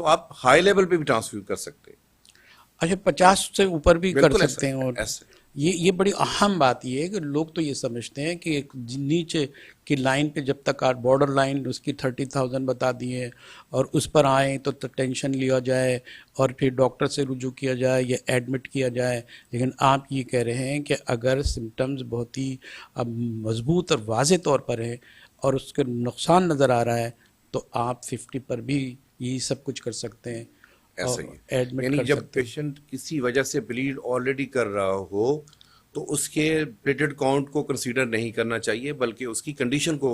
تو آپ high level پہ بھی ٹرانسفیوز کر سکتے ہیں. اچھا 50 سے اوپر بھی کر بالکل سکتے ہیں. اور ایسا یہ بڑی اہم بات یہ ہے کہ لوگ تو یہ سمجھتے ہیں کہ ایک نیچے کی لائن پہ جب تک بارڈر لائن اس کی 30,000 بتا دی ہے اور اس پر آئیں تو ٹینشن لیا جائے اور پھر ڈاکٹر سے رجوع کیا جائے یا ایڈمٹ کیا جائے. لیکن آپ یہ کہہ رہے ہیں کہ اگر سمٹمز بہت ہی مضبوط اور واضح طور پر ہیں اور اس کے نقصان نظر آ رہا ہے تو آپ 50 پر بھی یہی سب کچھ کر سکتے ہیں ایسا اور ہی ہے. ایڈمٹ یعنی کر جب سکتے ہیں. پیشنٹ کسی وجہ سے بلیڈ آلریڈی کر رہا ہو تو اس کے پلیٹڈ کاؤنٹ کو کنسیڈر نہیں کرنا چاہیے بلکہ اس کی کنڈیشن کو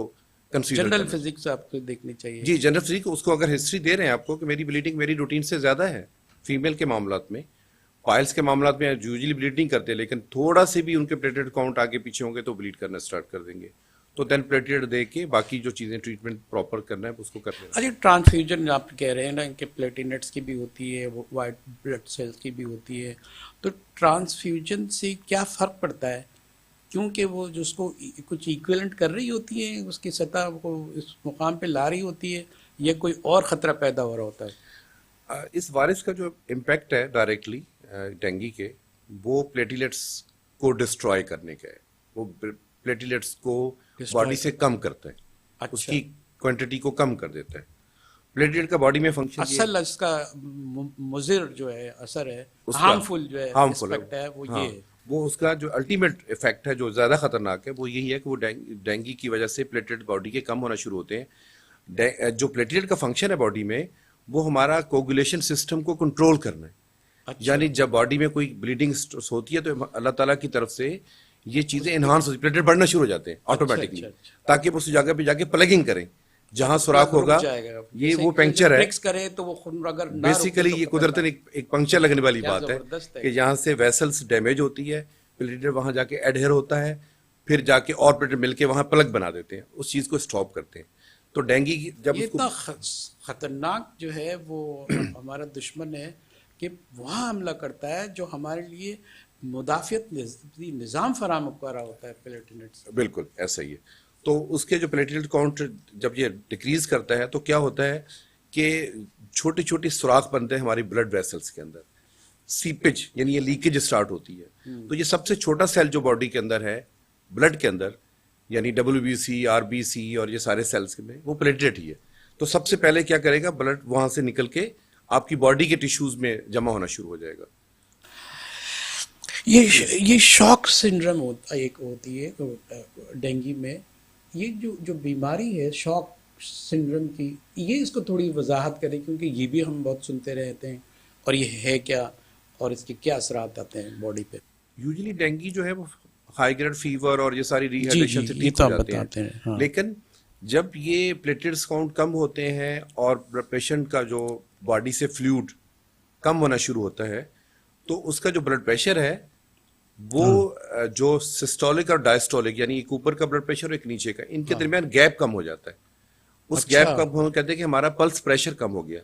کنسیڈر جنرل کرنا. فزکس آپ کو دیکھنی چاہیے. جی جنرل فزیک اس کو اگر ہسٹری دے رہے ہیں آپ کو کہ میری بلیڈنگ میری روٹین سے زیادہ ہے فیمیل کے معاملات میں، پائلس کے معاملات میں یوزلی بلیڈ نہیں کرتے لیکن تھوڑا سے بھی ان کے پلیٹڈ کاؤنٹ آگے پیچھے ہوں گے تو بلیڈ کرنا اسٹارٹ کر دیں گے. تو دین پلیٹڈ دے کے باقی جو چیزیں ٹریٹمنٹ پراپر کرنا ہے اس کو کر لینا. اچھا ٹرانسفیوژن آپ کہہ رہے ہیں نا کہ پلیٹینٹس کی بھی ہوتی ہے وائٹ بلڈ سیلز کی بھی ہوتی ہے، تو ٹرانسفیوژن سے کیا فرق پڑتا ہے؟ کیونکہ وہ جو اس کو کچھ ایکویلنٹ کر رہی ہوتی ہے، اس کی سطح کو اس مقام پہ لا رہی ہوتی ہے، یا کوئی اور خطرہ پیدا ہو رہا ہوتا ہے؟ اس وائرس کا جو امپیکٹ ہے ڈائریکٹلی ڈینگی کے وہ پلیٹیلیٹس کو ڈسٹروائے کرنے کا ہے. وہ پلیٹیلیٹس کو باڈی سے کم کرتا ہے، اس کی کوانٹٹی کو کم کر دیتا ہے. پلیٹلیٹ کا باڈی میں فنکشن اصل اس کا مضر جو ہے اثر ہے، ہارمفل جو ہے اسپیکٹ ہے وہ یہ ہے. وہ اس کا جو الٹیمیٹ افیکٹ ہے جو زیادہ خطرناک ہے وہ یہی ہے کہ وہ ڈینگی کی وجہ سے پلیٹلیٹ باڈی کے کم ہونا شروع ہوتے ہیں. جو پلیٹلیٹ کا فنکشن ہے باڈی میں وہ ہمارا کوگولیشن سسٹم کو کنٹرول کرنا ہے. یعنی جب باڈی میں کوئی بلیڈنگ ہوتی ہے تو اللہ تعالیٰ کی طرف سے یہ چیزیں انہانس ہوتی ہیں، پلیٹلیٹ بڑھنا شروع ہو جاتے ہیں آٹومیٹکلی تاکہ وہ اس جگہ پہ جا کے پلگنگ کریں جہاں سوراخ ہوگا. یہ وہ پنکچر ہے تو وہ خون اگر بیسیکلی یہ قدرتاً ایک پنکچر لگنے والی بات ہے کہ جہاں سے ویسلز ڈیمیج ہوتی ہے پلیٹلیٹ وہاں جا کے ایڈہر ہوتا ہے، پھر جا کے اور پلیٹلیٹ مل کے وہاں پلگ بنا دیتے ہیں، اس چیز کو اسٹاپ کرتے ہیں. تو ڈینگی جب یہ اتنا خطرناک جو ہے وہ ہمارا دشمن ہے کہ وہاں حملہ کرتا ہے جو ہمارے لیے مدافعت نظام فراہم کر رہا ہوتا ہے پلیٹلیٹس. بالکل ایسا ہی ہے. تو اس کے جو پلیٹلیٹ کاؤنٹ جب یہ ڈیکریز کرتا ہے تو کیا ہوتا ہے کہ چھوٹی چھوٹی سوراخ بنتے ہیں ہماری بلڈ ویسلز کے اندر، سیپیج یعنی یہ لیکیج اسٹارٹ ہوتی ہے. تو یہ سب سے چھوٹا سیل جو باڈی کے اندر ہے بلڈ کے اندر یعنی WBC RBC اور یہ سارے سیلز میں وہ پلیٹلیٹ ہی ہے. تو سب سے پہلے کیا کرے گا بلڈ وہاں سے نکل کے آپ کی باڈی کے ٹیشوز میں جمع ہونا شروع ہو جائے گا. یہ شاک سنڈرم ایک ہوتی ہے ڈینگی میں. یہ جو بیماری ہے شاک سنڈرم کی، یہ اس کو تھوڑی وضاحت کریں کیونکہ یہ بھی ہم بہت سنتے رہتے ہیں اور یہ ہے کیا اور اس کے کیا اثرات آتے ہیں باڈی پہ. یوزلی ڈینگی جو ہے وہ ہائی گریڈ فیور اور یہ ساری ریہائیڈریشن سے ٹھیک ہو جاتے ہیں. لیکن جب یہ پلیٹلیٹس کاؤنٹ کم ہوتے ہیں اور پیشنٹ کا جو باڈی سے فلوئڈ کم ہونا شروع ہوتا ہے تو اس کا جو بلڈ پریشر ہے وہ جو سسٹولک اور ڈائسٹولک یعنی ایک اوپر کا بلڈ پریشر اور ایک نیچے کا، ان کے درمیان گیپ کم ہو جاتا ہے. اس گیپ کم ہونے کہتے ہیں کہ ہمارا پلس پریشر کم ہو گیا.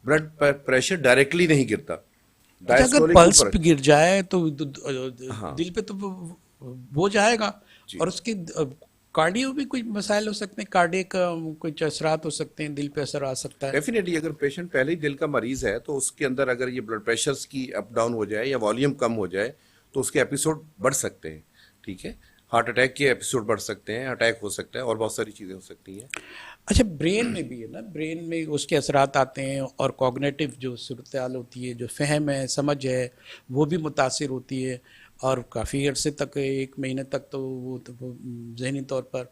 بلڈ پریشر ڈائریکٹلی نہیں گرتا. اگر پلس پہ گر جائے تو دل پہ تو وہ جائے گا اور اس کے کارڈیو بھی کوئی مسائل ہو سکتے ہیں، کارڈیک کچھ اثرات ہو سکتے ہیں، دل پہ اثر آ سکتا ہے. ڈیفینیٹلی اگر پیشنٹ پہلے ہی دل کا مریض ہے تو اس کے اندر اگر یہ بلڈ پریشرز کی اپ ڈاؤن ہو جائے یا والیوم کم ہو جائے تو اس کے ایپیسوڈ بڑھ سکتے ہیں. ٹھیک ہے، ہارٹ اٹیک کے ایپیسوڈ بڑھ سکتے ہیں، اٹیک ہو سکتا ہے اور بہت ساری چیزیں ہو سکتی ہیں. اچھا برین میں بھی ہے نا، برین میں اس کے اثرات آتے ہیں اور کوگنیٹو جو صورتحال ہوتی ہے، جو فہم ہے سمجھ ہے وہ بھی متاثر ہوتی ہے اور کافی عرصے تک 1 مہینے تک تو وہ ذہنی طور پر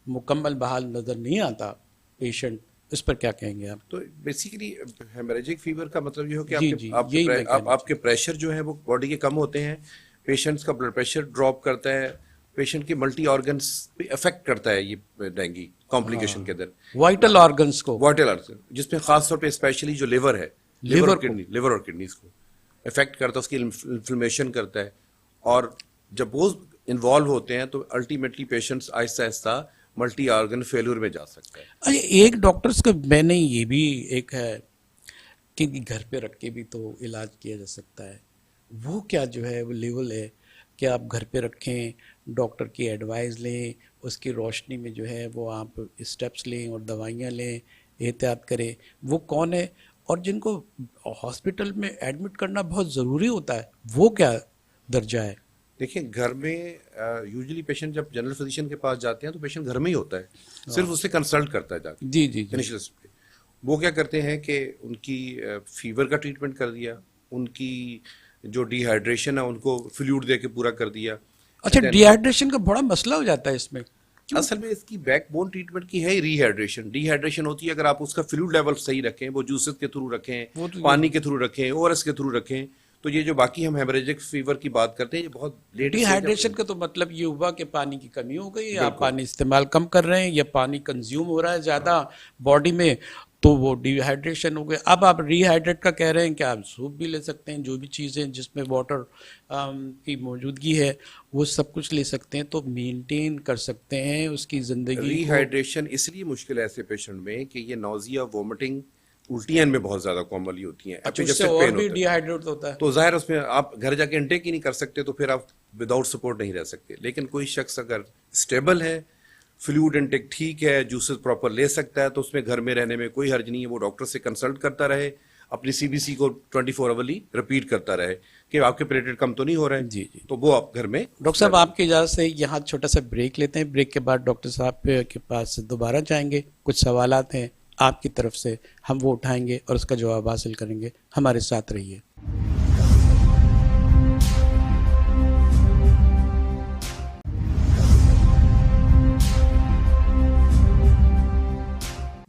مکمل بحال نظر نہیں آتا پیشنٹ. اس پر کیا کہیں گے آپ؟ تو بیسیکلی ہیمریجک فیور کا مطلب یہ ہو کہ آپ کے پریشر جو ہے وہ باڈی کے کم ہوتے ہیں، پیشنٹس کا بلڈ پریشر ڈراپ کرتا ہے، پیشنٹ کے ملٹی آرگنس پہ افیکٹ کرتا ہے یہ ڈینگی کمپلیکیشن کے اندر. وائٹل آرگنس کو، وائٹل آرگن جس میں خاص طور پہ اسپیشلی جو لیور ہے، لیور اور کڈنیز کو افیکٹ کرتا ہے، اس کی انفلمیشن کرتا ہے. اور جب وہ انوالو ہوتے ہیں تو الٹیمیٹلی پیشنٹس آہستہ آہستہ ملٹی آرگن فیلور میں جا سکتا ہے. اچھا ایک ڈاکٹرز کا میں نے یہ بھی ایک ہے کہ گھر پہ رکھ کے بھی تو علاج کیا جا سکتا ہے. وہ کیا جو ہے وہ لیول ہے کہ آپ گھر پہ رکھیں، ڈاکٹر کی ایڈوائز لیں، اس کی روشنی میں جو ہے وہ آپ اسٹیپس لیں اور دوائیاں لیں، احتیاط کریں، وہ کون ہے اور جن کو ہاسپٹل میں ایڈمٹ کرنا بہت ضروری ہوتا ہے وہ کیا درجہ ہے؟ دیکھیں گھر میں یوزلی پیشنٹ جب جنرل فزیشین کے پاس جاتے ہیں تو پیشنٹ گھر میں ہی ہوتا ہے، صرف اس سے کنسلٹ کرتا ہے جا کے جی جی جی انیشل اسٹیج پہ۔ وہ کیا کرتے ہیں کہ ان کی فیور کا ٹریٹمنٹ کر دیا، ان کی جو ڈی ہائیڈریشن ہے ان کو فلوئڈ دے کے پورا کر دیا۔ اچھا، ڈی ہائیڈریشن کا بڑا مسئلہ ہو جاتا ہے اس میں؟ اصل میں اس کی بیک بون ٹریٹمنٹ کی ہے ری ہائیڈریشن۔ ڈی ہائیڈریشن ہوتی ہے اگر آپ اس کا فلوئڈ لیول صحیح رکھیں، وہ جوسز کے تھرو رکھیں، وہ تو پانی کے تھرو رکھیں، او آر ایس کے تھرو رکھیں، تو یہ جو باقی ہم ہیمریجک فیور کی بات کرتے ہیں یہ بہت لیٹ ڈی ہائیڈریشن کا تو مطلب یہ ہوا کہ پانی کی کمی ہو گئی، آپ پانی استعمال کم کر رہے ہیں یا پانی کنزیوم ہو رہا ہے زیادہ باڈی میں، تو وہ ڈی ہائیڈریشن ہو گیا۔ اب آپ ری ہائیڈریٹ کا کہہ رہے ہیں کہ آپ سوپ بھی لے سکتے ہیں، جو بھی چیزیں جس میں واٹر کی موجودگی ہے وہ سب کچھ لے سکتے ہیں، تو مینٹین کر سکتے ہیں اس کی زندگی ری کو۔ ہائیڈریشن اس لیے مشکل ہے ایسے پیشنٹ میں کہ یہ نوزیا، وومٹنگ، الٹیاں ان میں بہت زیادہ کامنلی ہوتی ہیں، اچھا، اس سے اور بھی ڈی ہائیڈریٹ ہوتا ہے؟ تو ظاہر اس میں آپ گھر جا کے انٹیک ہی نہیں کر سکتے، تو پھر آپ وداؤٹ سپورٹ نہیں رہ سکتے۔ لیکن کوئی شخص اگر اسٹیبل ہے، فلوئڈ انٹیک ٹھیک ہے، جوسز پراپر لے سکتا ہے، تو اس میں گھر میں رہنے میں کوئی حرج نہیں ہے۔ وہ ڈاکٹر سے کنسلٹ کرتا رہے، اپنی سی بی سی کو 24 آورلی رپیٹ کرتا رہے کہ آپ کے پلیٹلیٹ کم تو نہیں ہو رہے ہیں، جی جی۔ تو وہ آپ گھر میں۔ ڈاکٹر صاحب آپ کی اجازت سے یہاں چھوٹا سا بریک لیتے ہیں، بریک کے بعد ڈاکٹر صاحب کے پاس دوبارہ جائیں گے، کچھ سوالات ہیں آپ کی طرف سے، ہم وہ اٹھائیں گے اور اس کا جواب حاصل کریں گے۔ ہمارے ساتھ رہیے۔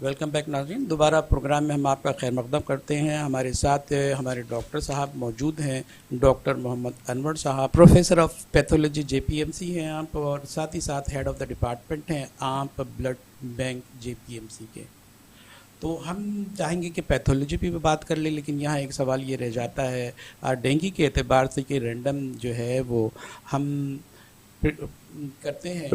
ویلکم بیک ناظرین، دوبارہ پروگرام میں ہم آپ کا خیر مقدم کرتے ہیں۔ ہمارے ساتھ ہمارے ڈاکٹر صاحب موجود ہیں، ڈاکٹر محمد انور صاحب، professor of pathology J P M C ہیں آپ، اور ساتھ ہی ساتھ ہیڈ آف دا ڈپارٹمنٹ ہیں آپ بلڈ بینک جے پی ایم سی کے۔ تو ہم چاہیں گے کہ پیتھولوجی پہ بھی بات کر لیں، لیکن یہاں ایک سوال یہ رہ جاتا ہے ڈینگی کے اعتبار سے کہ رینڈم جو ہے وہ ہم کرتے ہیں،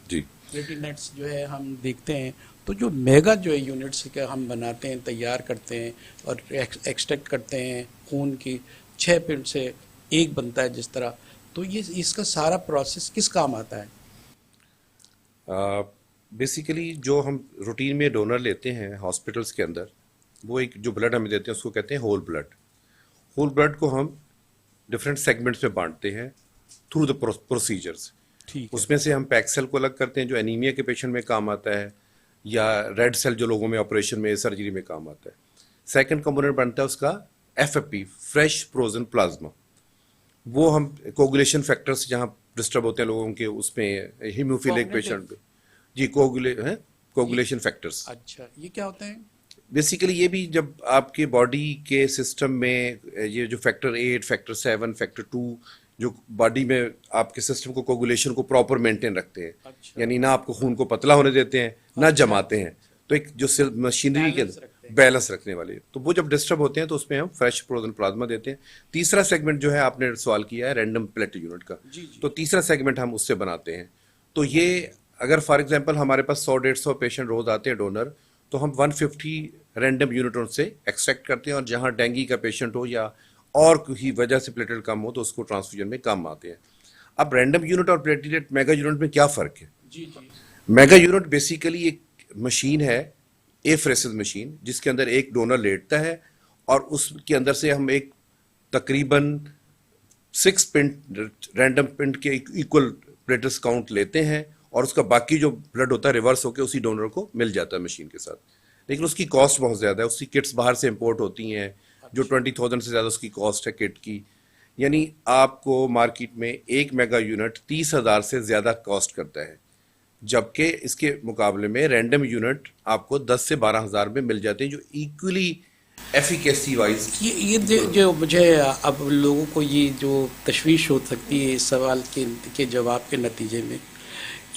جی پلیٹلیٹس جو ہے ہم دیکھتے ہیں، تو جو میگا جو ہے یونٹس کے ہم بناتے ہیں، تیار کرتے ہیں اور ایکسٹریکٹ کرتے ہیں خون کی 6 پنڈ سے ایک بنتا ہے جس طرح، تو یہ اس کا سارا پروسیس کس کام آتا ہے؟ بیسیکلی جو ہم روٹین میں ڈونر لیتے ہیں ہاسپٹلس کے اندر، وہ ایک جو بلڈ ہمیں دیتے ہیں اس کو کہتے ہیں ہول بلڈ۔ ہول بلڈ کو ہم ڈفرینٹ سیگمنٹس میں بانٹتے ہیں تھرو دا پروسیجرز۔ ٹھیک ہے، اس میں سے ہم پیک سیل کو الگ کرتے ہیں جو انیمیا کے پیشنٹ میں کام آتا ہے، یا ریڈ سیل جو لوگوں میں آپریشن میں سرجری میں کام آتا ہے۔ سیکنڈ کمپوننٹ بنتا ہے اس کا F F P, fresh frozen plasma. وہ ہم کوگولیشن فیکٹرز جہاں ڈسٹرب ہوتے ہیں لوگوں کے، اس میں ہیموفیلک پیشنٹ پہ، جی کوگولیشن فیکٹرز۔ اچھا، یہ کیا ہوتے ہیں؟ بیسیکلی یہ بھی جب آپ کے باڈی کے سسٹم میں یہ جو فیکٹر 8، فیکٹر 7، فیکٹر 2 جو باڈی میں آپ کے سسٹم کو کوگولیشن کو پراپر مینٹین رکھتے ہیں، اچھا، یعنی نہ آپ کو خون کو پتلا ہونے دیتے ہیں نہ جماتے ہیں، تو ایک جو مشینری کے بیلنس رکھنے والے، تو وہ جب ڈسٹرب ہوتے ہیں تو اس میں ہم فریش فروزن پلازما دیتے ہیں۔ تیسرا سیگمنٹ جو ہے آپ نے سوال کیا ہے رینڈم پلیٹلیٹ یونٹ کا، تو تیسرا سیگمنٹ ہم اس سے بناتے ہیں۔ تو یہ اگر فار ایگزامپل ہمارے پاس 100-150 پیشنٹ روز آتے ہیں ڈونر، تو ہم 150 رینڈم یونٹ ان سے ایکسٹریکٹ کرتے ہیں، اور جہاں ڈینگی کا پیشنٹ ہو یا اور کسی وجہ سے پلیٹلیٹ کم ہو تو اس کو ٹرانسفیوژن میں کام آتے ہیں۔ اب رینڈم یونٹ اور پلیٹلیٹ میگا یونٹ میں کیا فرق ہے؟ جی جی، میگا یونٹ بیسیکلی ایک مشین ہے، ایفریسز مشین، جس کے اندر ایک ڈونر لیٹتا ہے اور اس کے اندر سے ہم ایک تقریباً 6 پنٹ رینڈم پنٹ کے ایکول پلیٹس کاؤنٹ لیتے ہیں، اور اس کا باقی جو بلڈ ہوتا ہے ریورس ہو کے اسی ڈونر کو مل جاتا ہے مشین کے ساتھ۔ لیکن اس کی کاسٹ بہت زیادہ ہے، اس کی کٹس باہر سے امپورٹ ہوتی ہیں جو 20,000 سے زیادہ اس کی کاسٹ ہے کٹ کی، یعنی آپ کو مارکیٹ میں ایک میگا یونٹ 30,000 سے زیادہ کاسٹ کرتا ہے، جبکہ اس کے مقابلے میں رینڈم یونٹ آپ کو 10 سے 12,000 میں مل جاتے ہیں، جو ایکولی ایفیکیسی وائز۔ یہ جو مجھے اب لوگوں کو یہ جو تشویش ہو سکتی ہے اس سوال کے جواب کے نتیجے میں،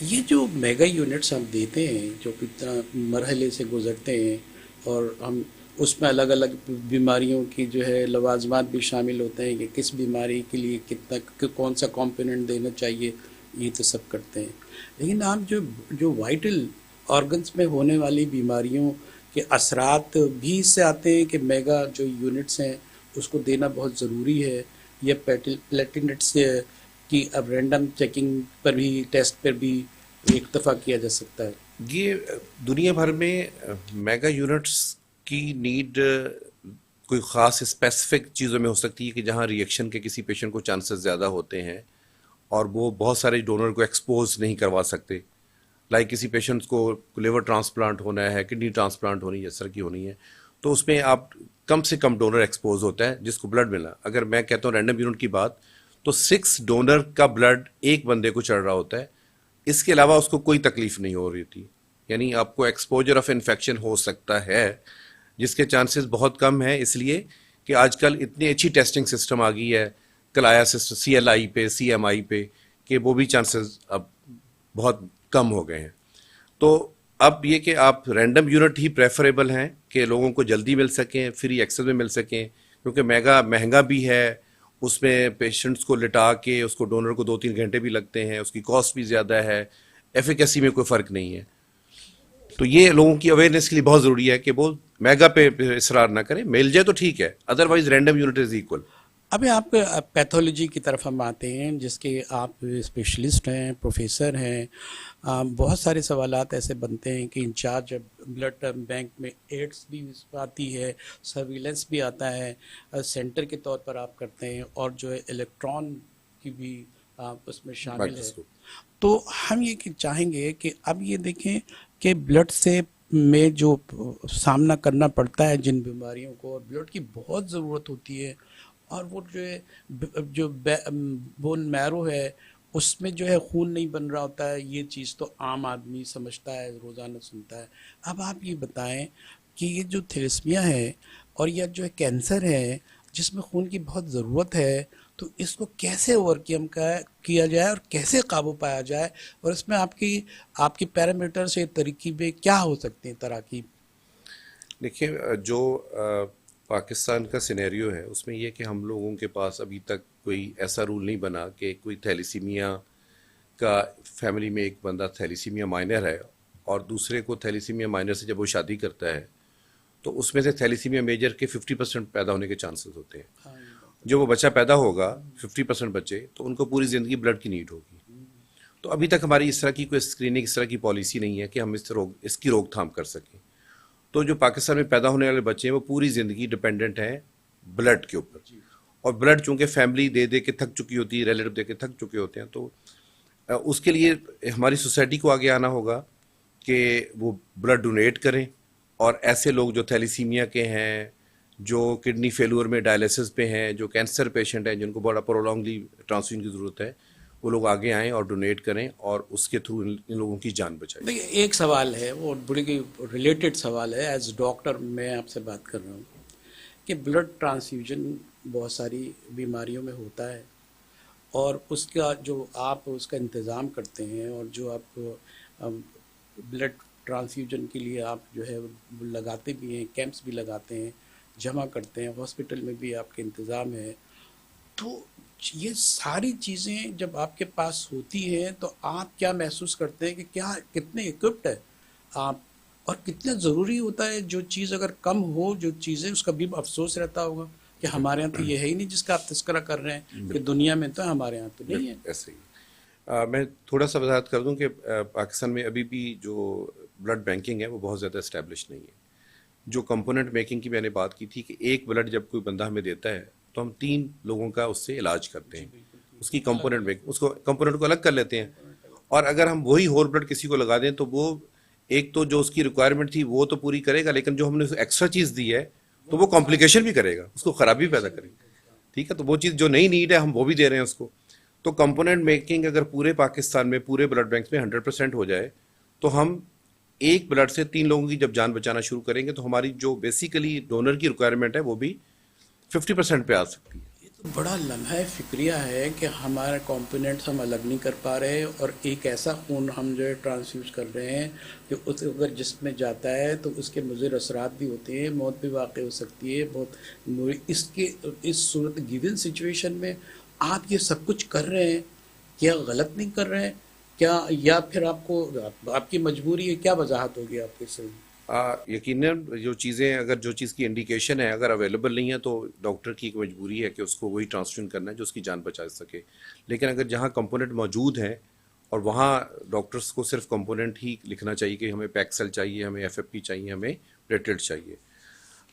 یہ جو میگا یونٹس ہم دیتے ہیں جو کتنا مرحلے سے گزرتے ہیں، اور ہم اس میں الگ الگ بیماریوں کی جو ہے لوازمات بھی شامل ہوتے ہیں کہ کس بیماری کے لیے کتنا کون سا کمپوننٹ دینا چاہیے، یہ تو سب کرتے ہیں، لیکن آپ جو وائٹل آرگنس میں ہونے والی بیماریوں کے اثرات بھی اس سے آتے ہیں کہ میگا جو یونٹس ہیں اس کو دینا بہت ضروری ہے، یا پلیٹلیٹس کی اب رینڈم چیکنگ پر بھی ٹیسٹ پر بھی اکتفا کیا جا سکتا ہے؟ یہ دنیا بھر میں میگا یونٹس کی نیڈ کوئی خاص اسپیسیفک چیزوں میں ہو سکتی ہے کہ جہاں ریئیکشن کے کسی پیشنٹ کو چانسز زیادہ ہوتے ہیں اور وہ بہت سارے ڈونر کو ایکسپوز نہیں کروا سکتے. لائک کسی پیشنٹ کو لیور ٹرانسپلانٹ ہونا ہے, کڈنی ٹرانسپلانٹ ہونی ہے, اس طرح کی ہونی ہے, تو اس میں آپ کم سے کم ڈونر ایکسپوز ہوتا ہے جس کو بلڈ ملنا. اگر میں کہتا ہوں رینڈم یونٹ کی بات, تو 6 ڈونر کا بلڈ ایک بندے کو چڑھ رہا ہوتا ہے. اس کے علاوہ اس کو کوئی تکلیف نہیں ہو رہی تھی. یعنی آپ کو ایکسپوجر آف انفیکشن ہو سکتا ہے جس کے چانسز بہت کم ہیں, اس لیے کہ آج کل اتنی اچھی ٹیسٹنگ سسٹم آ گئی ہے کلایا سسٹم, CLI پہ, CMI پہ, کہ وہ بھی چانسز اب بہت کم ہو گئے ہیں. تو اب یہ کہ آپ رینڈم یونٹ ہی پریفریبل ہیں کہ لوگوں کو جلدی مل سکیں, فری ایکسس میں مل سکیں, کیونکہ مہنگا بھی ہے. اس میں پیشنٹس کو لٹا کے اس کو ڈونر کو 2-3 گھنٹے بھی لگتے ہیں, اس کی کاسٹ بھی زیادہ ہے, ایفیکیسی میں کوئی فرق نہیں ہے. تو یہ لوگوں کی اویئرنیس کے لیے بہت ضروری ہے کہ وہ میگا پہ اصرار نہ کریں, مل جائے تو ٹھیک ہے, otherwise random unit is equal. ابھی آپ پیتھولوجی کی طرف ہم آتے ہیں جس کے آپ اسپیشلسٹ ہیں, پروفیسر ہیں. بہت سارے سوالات ایسے بنتے ہیں کہ انچارج بلڈ بینک میں ایڈس بھی آتی ہے, سرویلنس بھی آتا ہے, سینٹر کے طور پر آپ کرتے ہیں, اور جو ہے الیکٹران کی بھی آپ اس میں شامل ہے. تو ہم یہ چاہیں گے کہ اب یہ دیکھیں کہ بلڈ سے میں جو سامنا کرنا پڑتا ہے جن بیماریوں کو, اور بلڈ کی بہت ضرورت ہوتی ہے, اور وہ جو ہے جو بون میرو ہے اس میں جو ہے خون نہیں بن رہا ہوتا ہے. یہ چیز تو عام آدمی سمجھتا ہے, روزانہ سنتا ہے. اب آپ یہ بتائیں کہ یہ جو تھیلیسمیا ہے اور یہ جو ہے کینسر ہے جس میں خون کی بہت ضرورت ہے, تو اس کو کیسے اوورکم کیا جائے اور کیسے قابو پایا جائے, اور اس میں آپ کی پیرامیٹرز یا ترکیبیں کیا ہو سکتی ہیں, تراکیب؟ دیکھیں, جو پاکستان کا سینیریو ہے اس میں یہ کہ ہم لوگوں کے پاس ابھی تک کوئی ایسا رول نہیں بنا کہ کوئی تھیلیسیمیا کا فیملی میں ایک بندہ تھیلیسیمیا مائنر ہے اور دوسرے کو تھیلیسیمیا مائنر سے جب وہ شادی کرتا ہے تو اس میں سے تھیلیسیمیا میجر کے 50% پیدا ہونے کے چانسز ہوتے ہیں. جو وہ بچہ پیدا ہوگا 50% بچے, تو ان کو پوری زندگی بلڈ کی نیڈ ہوگی. تو ابھی تک ہماری اس طرح کی کوئی اسکریننگ, اس طرح کی پالیسی نہیں ہے کہ ہم اس کی روک تھام کر سکیں. تو جو پاکستان میں پیدا ہونے والے بچے ہیں وہ پوری زندگی ڈپینڈنٹ ہیں بلڈ کے اوپر, اور بلڈ چونکہ فیملی دے دے کے تھک چکی ہوتی ہے, ریلیٹو دے کے تھک چکے ہوتے ہیں, تو اس کے لیے ہماری سوسائٹی کو آگے آنا ہوگا کہ وہ بلڈ ڈونیٹ کریں. اور ایسے لوگ جو تھیلیسیمیا کے ہیں, جو کڈنی فیلور میں ڈائلیسس پہ ہیں, جو کینسر پیشنٹ ہیں جن کو بڑا پرولونگلی ٹرانسفیوژن کی ضرورت ہے, وہ لوگ آگے آئیں اور ڈونیٹ کریں اور اس کے تھرو ان لوگوں کی جان بچائیں. دیکھیے, ایک سوال ہے, وہ بڑی ریلیٹڈ سوال ہے. ایز ڈاکٹر میں آپ سے بات کر رہا ہوں کہ بلڈ ٹرانسفیوژن بہت ساری بیماریوں میں ہوتا ہے, اور اس کا جو آپ اس کا انتظام کرتے ہیں, اور جو آپ بلڈ ٹرانسفیوژن کے لیے آپ جو ہے لگاتے بھی ہیں, کیمپس بھی لگاتے ہیں, جمع کرتے ہیں, ہاسپٹل میں بھی آپ کے انتظام ہے. تو یہ ساری چیزیں جب آپ کے پاس ہوتی ہیں تو آپ کیا محسوس کرتے ہیں کہ کتنے اکوپڈ ہے آپ, اور کتنا ضروری ہوتا ہے جو چیز اگر کم ہو, جو چیزیں, اس کا بھی افسوس رہتا ہوگا کہ ہمارے ہاں تو یہ ہے ہی نہیں جس کا آپ تذکرہ کر رہے ہیں کہ دنیا میں تو ہمارے ہاں تو نہیں ہے. ایسے ہی میں تھوڑا سا وضاحت کر دوں کہ پاکستان میں ابھی بھی جو بلڈ بینکنگ ہے وہ بہت زیادہ اسٹیبلش نہیں ہے. جو کمپوننٹ میکنگ کی میں نے بات کی تھی کہ ایک بلڈ جب کوئی بندہ ہمیں دیتا ہے تو ہم 3 لوگوں کا اس سے علاج کرتے ہیں, اس کی کمپوننٹ میکنگ, اس کو کمپوننٹ کو الگ کر لیتے ہیں. اور اگر ہم وہی ہول بلڈ کسی کو لگا دیں تو وہ ایک تو جو اس کی ریکوائرمنٹ تھی وہ تو پوری کرے گا, لیکن جو ہم نے ایکسٹرا چیز دی ہے تو وہ کمپلیکیشن بھی کرے گا, اس کو خرابی پیدا کرے گا. ٹھیک ہے, تو وہ چیز جو نہیں نیڈ ہے ہم وہ بھی دے رہے ہیں اس کو. تو کمپوننٹ میکنگ اگر پورے پاکستان میں پورے بلڈ بینکس میں 100% ہو جائے تو ہم ایک بلڈ سے 3 لوگوں کی جب جان بچانا شروع کریں گے تو ہماری جو بیسیکلی ڈونر کی ریکوائرمنٹ ہے وہ بھی 50% پہ آ سکتی ہے. یہ تو بڑا لمحہ فکریہ ہے کہ ہمارے کمپوننٹس ہم الگ نہیں کر پا رہے, اور ایک ایسا خون ہم جو ہے ٹرانسفیوز کر رہے ہیں کہ اس اگر جسم میں جاتا ہے تو اس کے مضر اثرات بھی ہوتے ہیں, موت بھی واقع ہو سکتی ہے. اس صورت گیون سچویشن میں آپ یہ سب کچھ کر رہے ہیں, کیا غلط نہیں کر رہے ہیں کیا, یا پھر آپ کی مجبوری ہے؟ کیا وضاحت ہوگی آپ کے ساتھ؟ یقیناً جو چیزیں, اگر جو چیز کی انڈیکیشن ہے اگر اویلیبل نہیں ہے تو ڈاکٹر کی ایک مجبوری ہے کہ اس کو وہی ٹرانسفیوژن کرنا ہے جو اس کی جان بچا سکے. لیکن اگر جہاں کمپوننٹ موجود ہیں اور وہاں ڈاکٹرس کو صرف کمپوننٹ ہی لکھنا چاہیے کہ ہمیں پیکسل چاہیے, ہمیں FFP چاہیے, ہمیں پلیٹلیٹ چاہیے.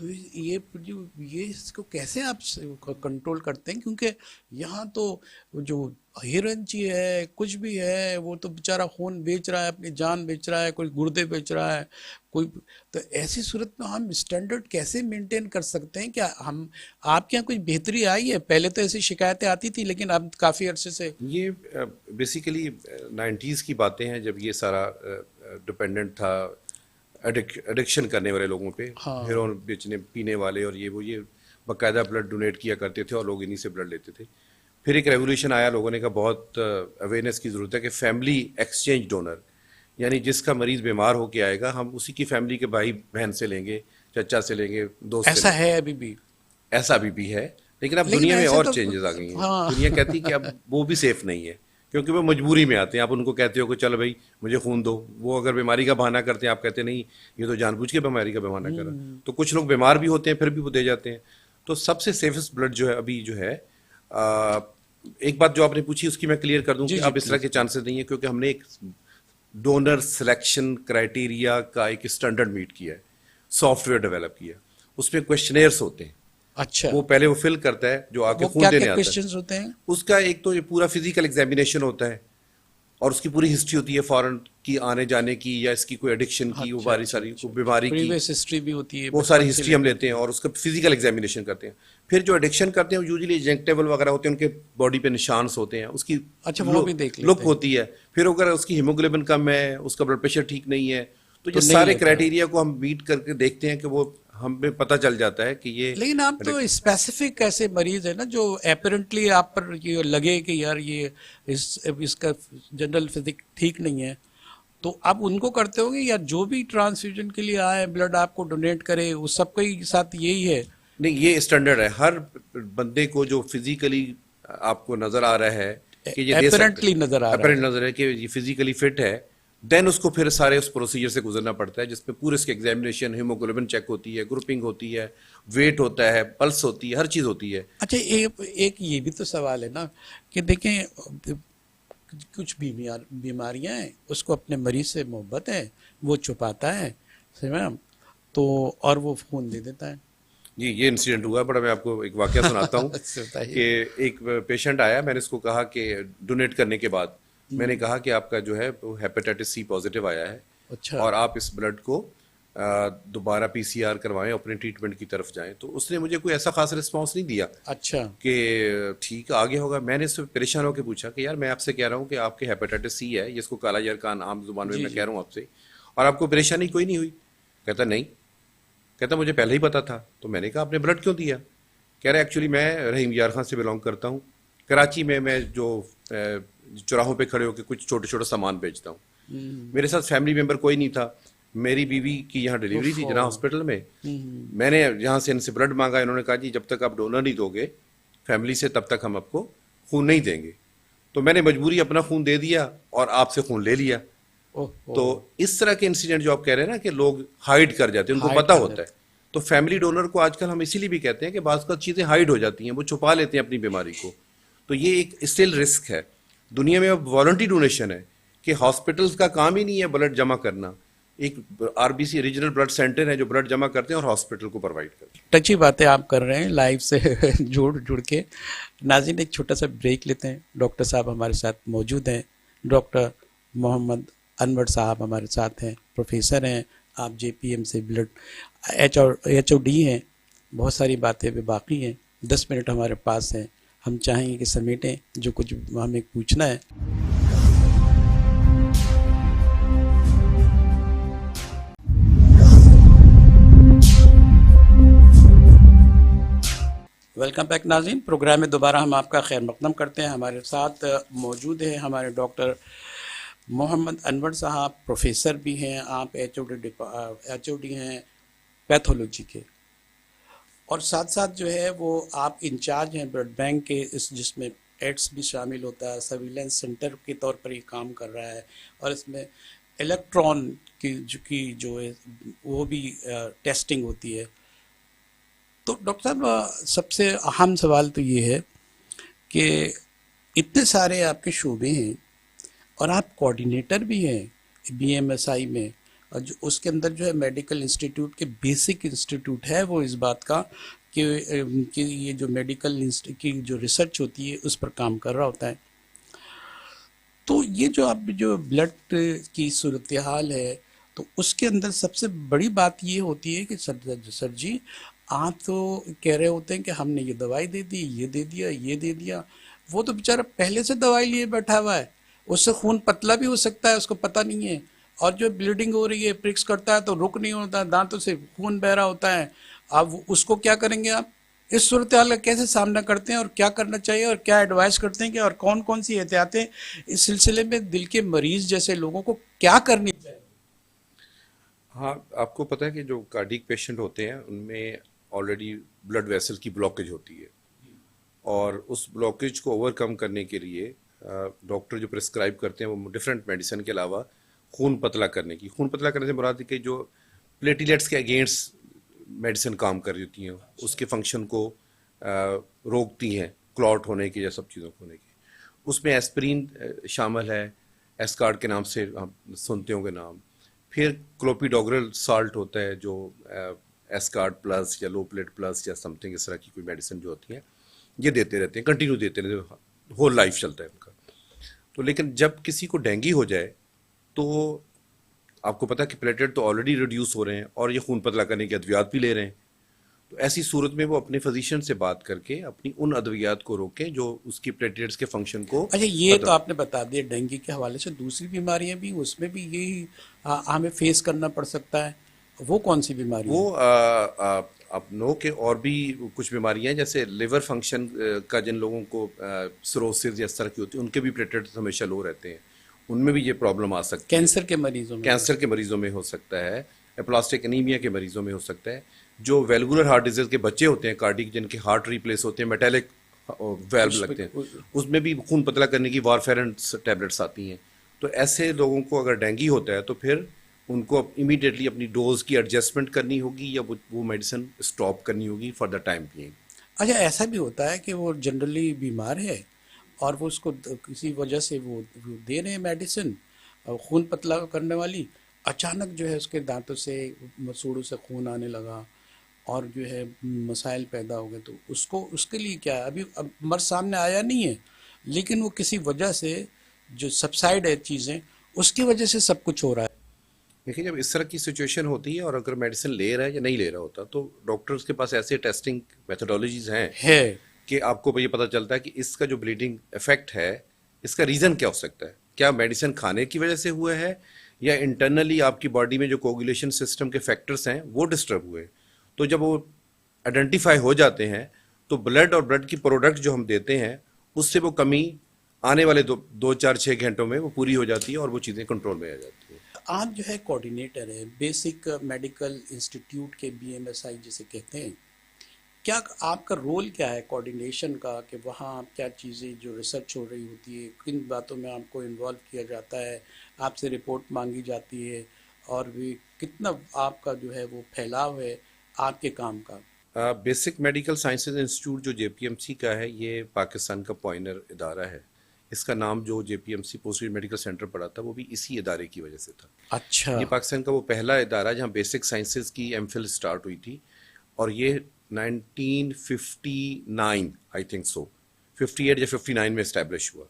تو یہ اس کو کیسے آپ کنٹرول کرتے ہیں؟ کیونکہ یہاں تو جو ہیرنچی ہے کچھ بھی ہے وہ تو بیچارہ خون بیچ رہا ہے، اپنی جان بیچ رہا ہے، کوئی گردے بیچ رہا ہے، کوئی. تو ایسی صورت میں ہم اسٹینڈرڈ کیسے مینٹین کر سکتے ہیں؟ کیا ہم آپ کے یہاں کوئی بہتری آئی ہے؟ پہلے تو ایسی شکایتیں آتی تھی لیکن اب کافی عرصے سے. یہ بیسیکلی 90s کی باتیں ہیں، جب یہ سارا ڈپینڈنٹ تھا ایڈکشن کرنے والے لوگوں پہ، ہیروئن بیچنے پینے والے، اور یہ باقاعدہ بلڈ ڈونیٹ کیا کرتے تھے اور لوگ انہی سے بلڈ لیتے تھے. پھر ایک ریولیوشن آیا، لوگوں نے کہا بہت اویئرنیس کی ضرورت ہے کہ فیملی ایکسچینج ڈونر، یعنی جس کا مریض بیمار ہو کے آئے گا ہم اسی کی فیملی کے بھائی بہن سے لیں گے، چچا سے لیں گے، دوست سے. ایسا ہے ابھی بھی؟ ایسا بھی ہے، لیکن اب دنیا میں ایسے اور تو چینجز آ گئی ہیں. ہاں. دنیا کہتی کہ اب وہ بھی سیف نہیں ہے، کیونکہ وہ مجبوری میں آتے ہیں. آپ ان کو کہتے ہو کہ چلو بھائی مجھے خون دو، وہ اگر بیماری کا بہانہ کرتے ہیں آپ کہتے ہیں نہیں یہ تو جان بوجھ کے بیماری کا بہانہ کرا. تو کچھ لوگ بیمار بھی ہوتے ہیں پھر بھی وہ دے جاتے ہیں. تو سب سے سیفسٹ بلڈ جو ہے ابھی جو ہے، ایک بات جو آپ نے پوچھی اس کی میں کلیئر کر دوں کہ اب اس طرح کے چانسز نہیں ہے، کیونکہ ہم نے ایک ڈونر سلیکشن کرائٹیریا کا ایک اسٹینڈرڈ میٹ کیا ہے، سافٹ ویئر ڈیولپ کیا. اس میں کویشچنیئرس ہوتے ہیں. اچھا، وہ پہلے وہ فل کرتا ہے جو آ کے خون کیا دینے کیا آتا ہے. کوشچنز ہوتے ہیں اس کا ایک تو یہ پورا فزیکل ایگزامینیشن ہوتا ہے، اور اس کی پوری ہسٹری ہوتی ہے فارن کی آنے جانے کی، یا اس کی کوئی ایڈکشن کی، وہ باری ساری بیماری کی پریویس ہسٹری بھی ہوتی ہے، وہ ساری ہسٹری ہم لیتے ہیں اور اس کا فزیکل ایگزامینیشن کرتے ہیں. پھر جو ایڈکشن کرتے ہیں یوزلی انجیکٹیبل وغیرہ ہوتے ہیں، ان کے باڈی پہ نشانس ہوتے ہیں، اس کی وہ بھی دیکھ لیتے لک ہوتی ہے. پھر اگر اس کی ہیموگلوبن کم ہے، اس کا بلڈ پریشر ٹھیک نہیں ہے، تو یہ سارے کرائٹیریا کو ہم میٹ کر کے دیکھتے ہیں کہ وہ ہمیں پتہ چل جاتا ہے کہ یہ. لیکن آپ تو اسپیسیفک ایسے مریض ہیں نا جو اپیرنٹلی آپ پر یہ لگے کہ یار یہ اس کا جنرل فزک ٹھیک نہیں ہے، تو آپ ان کو کرتے ہوں گے، یا جو بھی ٹرانسفیوژن کے لیے آئے بلڈ آپ کو ڈونیٹ کرے اس سب کے ساتھ یہی ہے؟ نہیں، یہ اسٹینڈرڈ ہے. ہر بندے کو جو فزیکلی آپ کو نظر آ رہا ہے کہ یہ دے سکتا ہے، نظر آ رہا اپیرنٹ نظر ہے کہ یہ فزیکلی فٹ ہے، دین اس کو پھر سارے اس پروسیجر سے گزرنا پڑتا ہے، جس میں پورے اس کے ایگزامینیشن، ہیموگلوبن چیک ہوتی ہے، گروپنگ ہوتی ہے، ویٹ ہوتا ہے، پلس ہوتی ہے، ہر چیز ہوتی ہے. اچھا، ایک یہ بھی تو سوال ہے نا کہ دیکھیں کچھ بیماریاں ہیں اس کو اپنے مریض سے محبت ہے، وہ چھپاتا ہے تو اور وہ خون دے دیتا ہے. جی، یہ انسیڈنٹ ہوا ہے بڑا. میں آپ کو ایک واقعہ سناتا ہوں کہ ایک پیشنٹ آیا، میں نے اس کو کہا کہ ڈونیٹ کرنے کے بعد میں نے کہا کہ آپ کا جو ہے وہ ہیپیٹائٹس سی پازیٹیو آیا ہے، اور آپ اس بلڈ کو دوبارہ PCR کروائیں، اپنے ٹریٹمنٹ کی طرف جائیں. تو اس نے مجھے کوئی ایسا خاص رسپانس نہیں دیا. اچھا، کہ ٹھیک آگے ہوگا. میں نے اس سے پریشان ہو کے پوچھا کہ یار میں آپ سے کہہ رہا ہوں کہ آپ کے ہیپیٹائٹس سی ہے، جس کو کالا یرقان عام زبان میں میں کہہ رہا ہوں آپ سے، اور آپ کو پریشانی کوئی نہیں ہوئی. کہتا نہیں، کہتا مجھے پہلے ہی پتا تھا. تو میں نے کہا آپ نے بلڈ کیوں دیا؟ کہہ رہے ایکچولی میں رحیم یار خان سے بلانگ کرتا ہوں، کراچی میں جو چوراہوں پہ کھڑے ہو کے کچھ چھوٹے چھوٹے سامان بیچتا ہوں. میرے ساتھ فیملی ممبر کوئی نہیں تھا. میری بیوی کی یہاں ڈیلیوری تھی جناح ہاسپٹل میں. میں نے یہاں سے ان سے بلڈ مانگا، انہوں نے کہا جی جب تک آپ ڈونر نہیں دو گے فیملی سے تب تک ہم آپ کو خون نہیں دیں گے. تو میں نے مجبوری اپنا خون دے دیا اور آپ سے خون لے لیا. تو اس طرح کے انسیڈنٹ جو آپ کہہ رہے ہیں نا کہ لوگ ہائڈ کر جاتے ہیں، ان کو پتہ ہوتا ہے. تو فیملی ڈونر کو آج کل ہم اسی لیے بھی کہتے ہیں کہ بعض کا چیزیں ہائڈ ہو جاتی ہیں، وہ چھپا لیتے ہیں اپنی بیماری کو. تو یہ ایک اسٹل رسک ہے. دنیا میں اب والنٹری ڈونیشن ہے کہ ہاسپٹلس کا کام ہی نہیں ہے بلڈ جمع کرنا. ایک RBC ریجنل بلڈ سینٹر ہے جو بلڈ جمع کرتے ہیں اور ہاسپٹل کو پرووائڈ کرتے ہیں. ٹچی باتیں آپ کر رہے ہیں لائیو سے جڑ کے. ناظرین ایک چھوٹا سا بریک لیتے ہیں. ڈاکٹر صاحب ہمارے ساتھ موجود ہیں. ڈاکٹر محمد انور صاحب ہمارے ساتھ ہیں، پروفیسر ہیں. آپ JPM سے بلڈ HOD ہیں. بہت ساری باتیں بھی باقی ہیں. 10 منٹ ہمارے پاس ہیں، ہم چاہیں گے کہ سمیٹیں جو کچھ ہمیں پوچھنا ہے. ویلکم بیک ناظرین. پروگرام میں دوبارہ ہم آپ کا خیر مقدم کرتے ہیں. ہمارے ساتھ موجود ہیں ہمارے ڈاکٹر محمد انور صاحب، پروفیسر بھی ہیں. آپ HOD ہیں پیتھولوجی کے، اور ساتھ ساتھ جو ہے وہ آپ انچارج ہیں بلڈ بینک کے، جس میں ایڈس بھی شامل ہوتا ہے. سرویلنس سینٹر کے طور پر یہ کام کر رہا ہے، اور اس میں الیکٹران کی جو ہے وہ بھی ٹیسٹنگ ہوتی ہے. تو ڈاکٹر صاحب سب سے اہم سوال تو یہ ہے کہ اتنے سارے آپ کے شعبے ہیں اور آپ کوآرڈینیٹر بھی ہیں BMSI میں. جو اس کے اندر جو ہے میڈیکل انسٹیٹیوٹ کے بیسک انسٹیٹیوٹ ہے وہ اس بات کا کہ یہ جو میڈیکل کی جو ریسرچ ہوتی ہے اس پر کام کر رہا ہوتا ہے. تو یہ جو اب جو بلڈ کی صورتحال ہے تو اس کے اندر سب سے بڑی بات یہ ہوتی ہے کہ سر جی آپ تو کہہ رہے ہوتے ہیں کہ ہم نے یہ دوائی دے دی، یہ دے دیا، یہ دے دیا. وہ تو بیچارہ پہلے سے دوائی لیے بیٹھا ہوا ہے، اس سے خون پتلا بھی ہو سکتا ہے، اس کو پتہ نہیں ہے. اور جو بلیڈنگ ہو رہی ہے پرکس کرتا ہے تو رک نہیں ہوتا، دانتوں سے خون بہ رہا ہوتا ہے. اب اس کو کیا کریں گے آپ؟ اس صورتحال کا کیسے سامنا کرتے ہیں اور کیا کرنا چاہیے اور کیا ایڈوائز کرتے ہیں کہ اور کون کون سی احتیاطیں اس سلسلے میں دل کے مریض جیسے لوگوں کو کیا کرنی چاہیے؟ ہاں، آپ کو پتہ ہے کہ جو کارڈیک پیشنٹ ہوتے ہیں ان میں آلریڈی بلڈ ویسل کی بلاکیج ہوتی ہے، اور اس بلاکیج کو اوور کم کرنے کے لیے ڈاکٹر جو پرسکرائب کرتے ہیں وہ ڈفرینٹ میڈیسن کے علاوہ خون پتلا کرنے سے مراد ہے کہ جو پلیٹیلیٹس کے اگینسٹ میڈیسن کام کر رہی ہوتی ہیں اس کے فنکشن کو روکتی ہیں، کلاٹ ہونے کی یا سب چیزوں کو ہونے کی. اس میں ایسپرین شامل ہے، ایسکارڈ کے نام سے آپ سنتے ہوں گے نام. پھر کلوپیڈوگرل سالٹ ہوتا ہے جو ایسکارڈ پلس یا لو پلیٹ پلس یا سم تھنگ اس طرح کی کوئی میڈیسن جو ہوتی ہیں یہ دیتے رہتے ہیں، کنٹینیو دیتے رہتے ہیں، ہول لائف چلتا ہے ان کا. تو لیکن جب کسی کو ڈینگی ہو جائے تو آپ کو پتا کہ پلیٹلیٹ تو آلریڈی ریڈیوس ہو رہے ہیں اور یہ خون پتلا کرنے کے ادویات بھی لے رہے ہیں. تو ایسی صورت میں وہ اپنے فزیشین سے بات کر کے اپنی ان ادویات کو روکیں جو اس کی پلیٹلیٹس کے فنکشن کو اچھا، یہ تو آپ نے بتا دیا ڈینگی کے حوالے سے. دوسری بیماریاں بھی اس میں بھی یہی ہمیں فیس کرنا پڑ سکتا ہے. وہ کون سی بیماری وہ ہیں؟ آپ نو کہ اور بھی کچھ بیماریاں ہیں جیسے لیور فنکشن کا جن لوگوں کو سروسز یا اس طرح کی ہوتی ہے ان کے بھی پلیٹلیٹس ہمیشہ لو رہتے ہیں، ان میں بھی یہ پرابلم آ سکتی ہے. کینسر کے مریضوں میں؟ کینسر کے مریضوں میں ہو سکتا ہے، اپلاسٹک انیمیا کے مریضوں میں ہو سکتا ہے. جو ویلگولر ہارٹ ڈیزیز کے بچے ہوتے ہیں کارڈک جن کے ہارٹ ریپلیس ہوتے ہیں، میٹالک ویلو لگتے ہیں، اس میں بھی خون پتلا کرنے کی وارفیرن ٹیبلٹس آتی ہیں. تو ایسے لوگوں کو اگر ڈینگی ہوتا ہے تو پھر ان کو امیڈیٹلی اپنی ڈوز کی ایڈجسٹمنٹ کرنی ہوگی یا وہ میڈیسن اسٹاپ کرنی ہوگی فار دا ٹائم بینگ. اچھا، ایسا بھی ہوتا ہے کہ وہ جنرلی بیمار ہے اور وہ اس کو کسی وجہ سے وہ دے رہے ہیں میڈیسن خون پتلا کرنے والی، اچانک جو ہے اس کے دانتوں سے مسوڑوں سے خون آنے لگا اور جو ہے مسائل پیدا ہو گئے. تو اس کے لیے کیا ہے؟ اب مرض سامنے آیا نہیں ہے لیکن وہ کسی وجہ سے جو سبسائڈ ہے چیزیں اس کی وجہ سے سب کچھ ہو رہا ہے. دیکھیے جب اس طرح کی سچویشن ہوتی ہے اور اگر میڈیسن لے رہا ہے یا نہیں لے رہا ہوتا تو ڈاکٹرز کے پاس ایسے ٹیسٹنگ میتھڈالوجیز ہیں کہ آپ کو یہ پتہ چلتا ہے کہ اس کا جو بلیڈنگ افیکٹ ہے اس کا ریزن کیا ہو سکتا ہے. کیا میڈیسن کھانے کی وجہ سے ہوا ہے یا انٹرنلی آپ کی باڈی میں جو کوگولیشن سسٹم کے فیکٹرز ہیں وہ ڈسٹرب ہوئے. تو جب وہ آئیڈینٹیفائی ہو جاتے ہیں تو بلڈ اور بلڈ کی پروڈکٹ جو ہم دیتے ہیں اس سے وہ کمی آنے والے 2-4-6 گھنٹوں میں وہ پوری ہو جاتی ہے اور وہ چیزیں کنٹرول میں آ جاتی ہیں. آپ جو ہے کوآرڈینیٹر ہیں بیسک میڈیکل انسٹیٹیوٹ کے BMSI جسے کہتے ہیں. کیا آپ کا رول کیا ہے کوآرڈینیشن کا کہ وہاں کیا چیزیں جو ریسرچ ہو رہی ہوتی ہے کن باتوں میں آپ کو انوالو کیا جاتا ہے، آپ سے رپورٹ مانگی جاتی ہے اور بھی کتنا آپ کا جو ہے وہ پھیلاؤ ہے آپ کے کام کا؟ بیسک میڈیکل سائنسز انسٹیٹیوٹ جو JPMC کا ہے یہ پاکستان کا پوائنر ادارہ ہے. اس کا نام جو JPMC پوسٹ میڈیکل سینٹر پڑا تھا وہ بھی اسی ادارے کی وجہ سے تھا. اچھا، یہ پاکستان کا وہ پہلا ادارہ جہاں بیسک سائنسز کی MPhil سٹارٹ ہوئی تھی اور یہ 1959 آئی تھنک سو 58 یا 59 میں اسٹیبلش ہوا.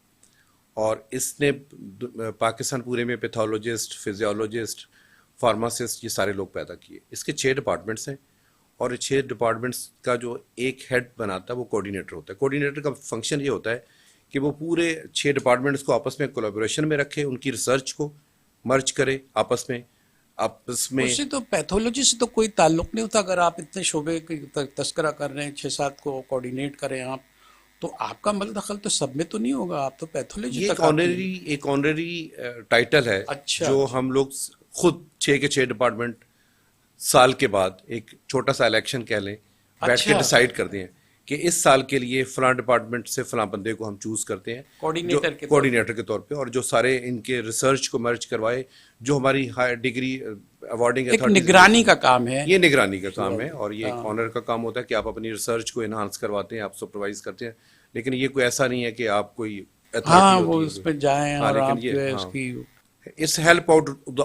اور اس نے پاکستان پورے میں پیتھولوجسٹ، فزیولوجسٹ، فارماسسٹ یہ سارے لوگ پیدا کیے. اس کے 6 ڈپارٹمنٹس ہیں اور 6 ڈپارٹمنٹس کا جو ایک ہیڈ بناتا ہے وہ کوآرڈینیٹر ہوتا ہے. کوآرڈینیٹر کا فنکشن یہ ہوتا ہے کہ وہ پورے 6 ڈپارٹمنٹس کو آپس میں کولیبوریشن میں رکھے، ان کی ریسرچ کو مرج کرے آپس میں. اس سے تو پیتھولوجی سے تو کوئی تعلق نہیں ہوتا. اگر آپ اتنے شعبے کی تذکرہ کر رہے ہیں 6-7 کو کوآرڈینیٹ کریں آپ تو آپ کا مل دخل تو سب میں تو نہیں ہوگا، آپ تو پیتھولوجی یہ تک ایک آنریری ٹائٹل ہے اچھا، جو ہم لوگ خود 6 کے 6 ڈپارٹمنٹ سال کے بعد ایک چھوٹا سا الیکشن کہہ لیں بیٹھ کے ڈیسائیڈ کرتے ہیں کہ اس سال کے لیے فلاں ڈپارٹمنٹ سے فلاں بندے کو ہم چوز کرتے ہیں کوآرڈینیٹر کے طور پہ، اور جو سارے ان کے ریسرچ کو مرج کروائے. جو ہماری ہائی ڈگری ایوارڈنگ اتھارٹی، نگرانی کا کام ہے، یہ نگرانی کا کام ہے اور یہ ایک آنر کا کام ہوتا ہے کہ آپ اپنی ریسرچ کو انہانس کرواتے ہیں، آپ سپروائز کرتے ہیں. لیکن یہ کوئی ایسا نہیں ہے کہ آپ کوئی ہاں وہ اس پہ جائیں اور آپ جو ہے اس کی It's help out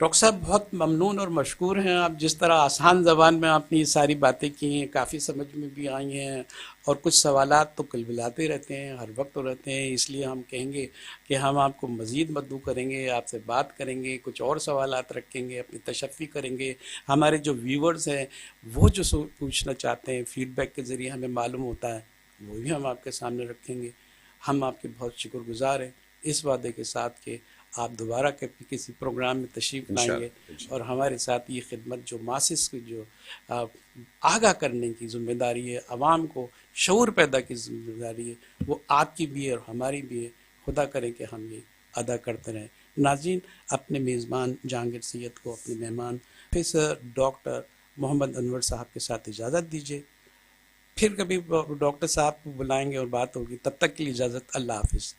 ڈاکٹر صاحب بہت ممنون اور مشکور ہیں، آپ جس طرح آسان زبان میں آپ نے یہ ساری باتیں کی ہیں، کافی سمجھ میں بھی آئی ہیں، اور کچھ سوالات تو کلبلاتے رہتے ہیں، ہر وقت رہتے ہیں، اس لیے ہم کہیں گے کہ ہم آپ کو مزید مدعو کریں گے، آپ سے بات کریں گے، کچھ اور سوالات رکھیں گے، اپنی تشفی کریں گے، ہمارے جو ویورز ہیں وہ جو پوچھنا چاہتے ہیں فیڈ بیک کے ذریعے ہمیں معلوم ہوتا ہے، وہ بھی ہم آپ کے سامنے رکھیں گے۔ ہم آپ کے بہت شکر گزار ہیں، اس وعدے کے ساتھ کہ آپ دوبارہ کسی پروگرام میں تشریف لائیں گے، انشاءاللہ انشاءاللہ اور ہمارے ساتھ یہ خدمت جو ماسس کی جو آ، آگاہ کرنے کی ذمہ داری ہے، عوام کو شعور پیدا کی ذمہ داری ہے، وہ آپ کی بھی ہے اور ہماری بھی ہے۔ خدا کرے کہ ہم یہ ادا کرتے رہیں۔ ناظرین، اپنے میزبان جہانگیر سید کو، اپنے مہمان پروفیسر ڈاکٹر محمد انور صاحب کے ساتھ اجازت دیجیے، پھر کبھی ڈاکٹر صاحب کو بلائیں گے اور بات ہوگی، تب تک کے لیے اجازت، اللہ حافظ۔